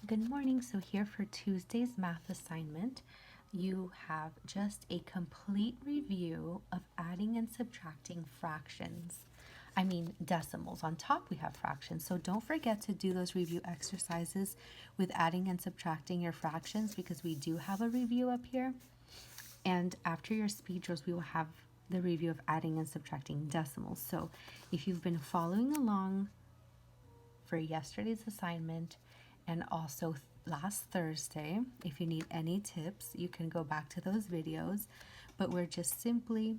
Good morning. So here for Tuesday's math assignment, you have just a complete review of adding and subtracting fractions. Decimals. On top we have fractions. So don't forget to do those review exercises with adding and subtracting your fractions because we do have a review up here. And after your speed drills, we will have the review of adding and subtracting decimals. So if you've been following along for yesterday's assignment and also last Thursday, if you need any tips, you can go back to those videos. But we're just simply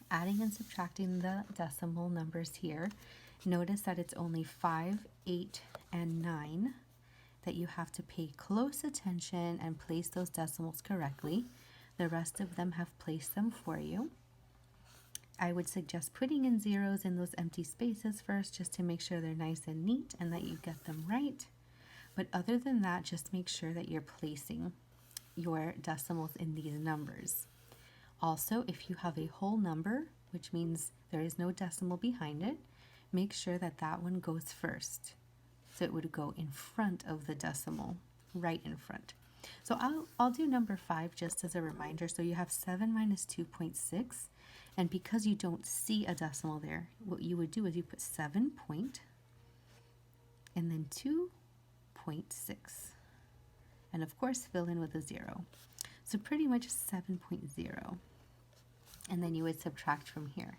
adding and subtracting the decimal numbers here. Notice that it's only 5, 8, and 9 that you have to pay close attention and place those decimals correctly. The rest of them have placed them for you. I would suggest putting in zeros in those empty spaces first just to make sure they're nice and neat and that you get them right. But other than that, just make sure that you're placing your decimals in these numbers. Also, if you have a whole number, which means there is no decimal behind it, make sure that that one goes first. So it would go in front of the decimal, right in front. So I'll do number 5 just as a reminder. So you have 7 minus 2.6. And because you don't see a decimal there, what you would do is you put 7 point and then 2.6. And of course, fill in with a 0. So pretty much 7.0. And then you would subtract from here.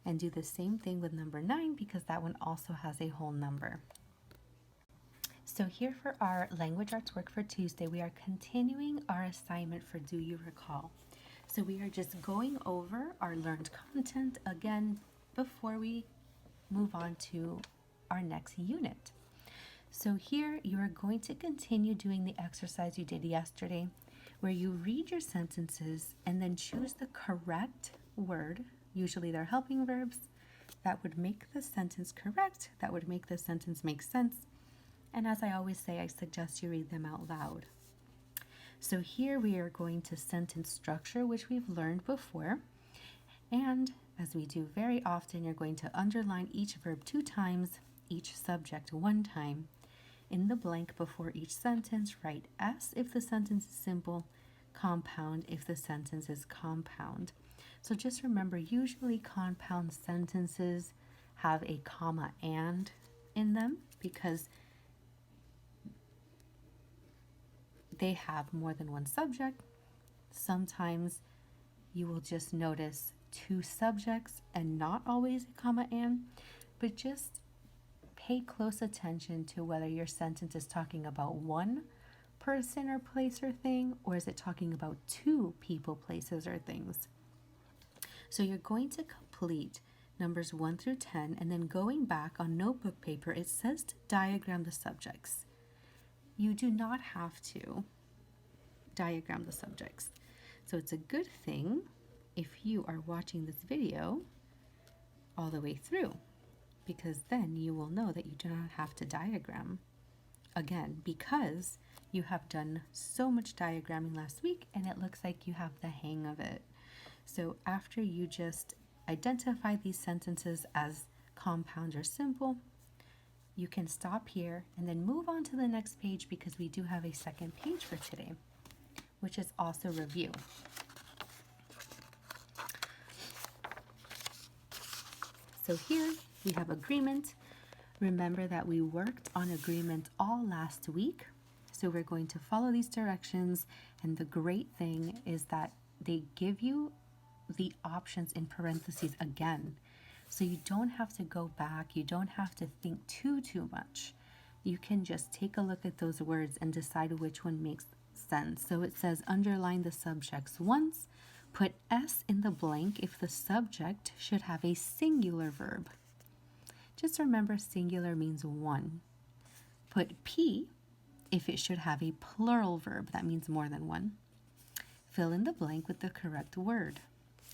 And do the same thing with number 9 because that one also has a whole number. So here for our language arts work for Tuesday, we are continuing our assignment for Do You Recall? So we are just going over our learned content again before we move on to our next unit. So here you are going to continue doing the exercise you did yesterday where you read your sentences and then choose the correct word, usually they're helping verbs, that would make the sentence correct, that would make the sentence make sense. And as I always say, I suggest you read them out loud. So here we are going to sentence structure, which we've learned before. And as we do very often, you're going to underline each verb 2 times, each subject 1 time. In the blank before each sentence, write S if the sentence is simple, compound if the sentence is compound. So just remember, usually compound sentences have a comma and in them because they have more than one subject. Sometimes you will just notice 2 subjects and not always a comma and, but just pay close attention to whether your sentence is talking about one person or place or thing, or is it talking about 2 people, places, or things. So you're going to complete numbers 1 through 10, and then going back on notebook paper, it says to diagram the subjects. You do not have to diagram the subjects. So it's a good thing if you are watching this video all the way through, because then you will know that you do not have to diagram again because you have done so much diagramming last week and it looks like you have the hang of it. So after you just identify these sentences as compound or simple, you can stop here and then move on to the next page because we do have a second page for today, which is also review. So here we have agreement. Remember that we worked on agreement all last week. So we're going to follow these directions. And the great thing is that they give you the options in parentheses again. So you don't have to go back. You don't have to think too much. You can just take a look at those words and decide which one makes sense. So it says underline the subjects once. Put S in the blank if the subject should have a singular verb. Just remember singular means one. Put P if it should have a plural verb. That means more than one. Fill in the blank with the correct word.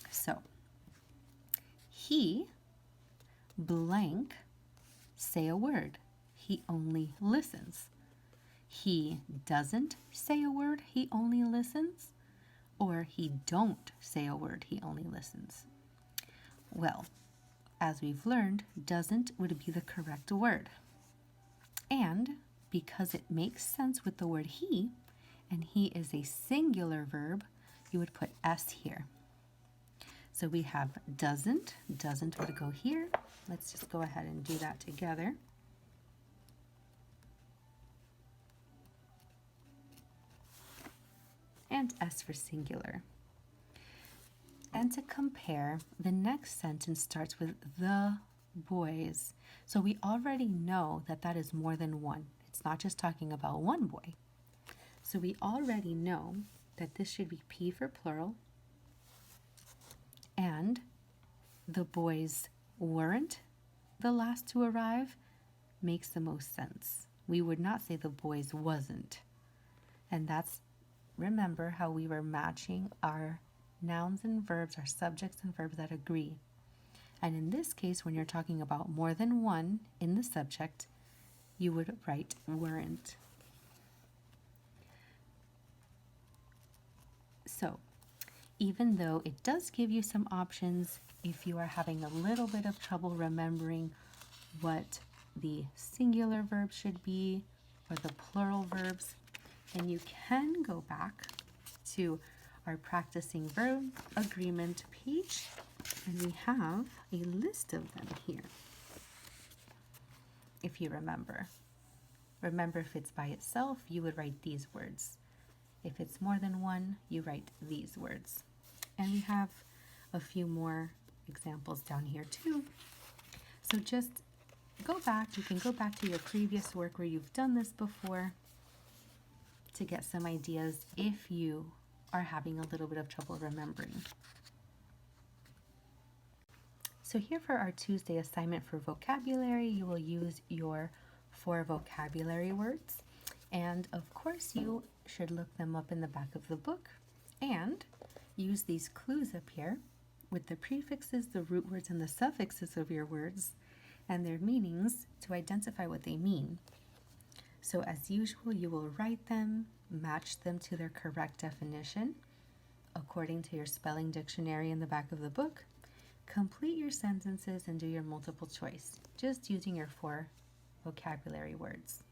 So, he blank say a word. He only listens. He doesn't say a word. He only listens. Or he don't say a word. He only listens. Well, as we've learned, doesn't would be the correct word. And because it makes sense with the word he, and he is a singular verb, you would put S here. So we have doesn't would go here. Let's just go ahead and do that together. And S for singular. And to compare, the next sentence starts with the boys. So we already know that that is more than one. It's not just talking about one boy. So we already know that this should be P for plural, and the boys weren't the last to arrive makes the most sense. We would not say the boys wasn't. And that's, remember how we were matching our nouns and verbs, our subjects and verbs that agree. And in this case, when you're talking about more than one in the subject, you would write weren't. So, even though it does give you some options, if you are having a little bit of trouble remembering what the singular verb should be or the plural verbs, then you can go back to our practicing verb agreement page, and we have a list of them here. If you remember, if it's by itself, you would write these words. If it's more than one, you write these words. And we have a few more examples down here too. So just go back. You can go back to your previous work where you've done this before to get some ideas if you are having a little bit of trouble remembering. So here for our Tuesday assignment for vocabulary, you will use your 4 vocabulary words. And of course, you should look them up in the back of the book and use these clues up here with the prefixes, the root words, and the suffixes of your words and their meanings to identify what they mean. So as usual, you will write them, match them to their correct definition according to your spelling dictionary in the back of the book. Complete your sentences and do your multiple choice, just using your 4 vocabulary words.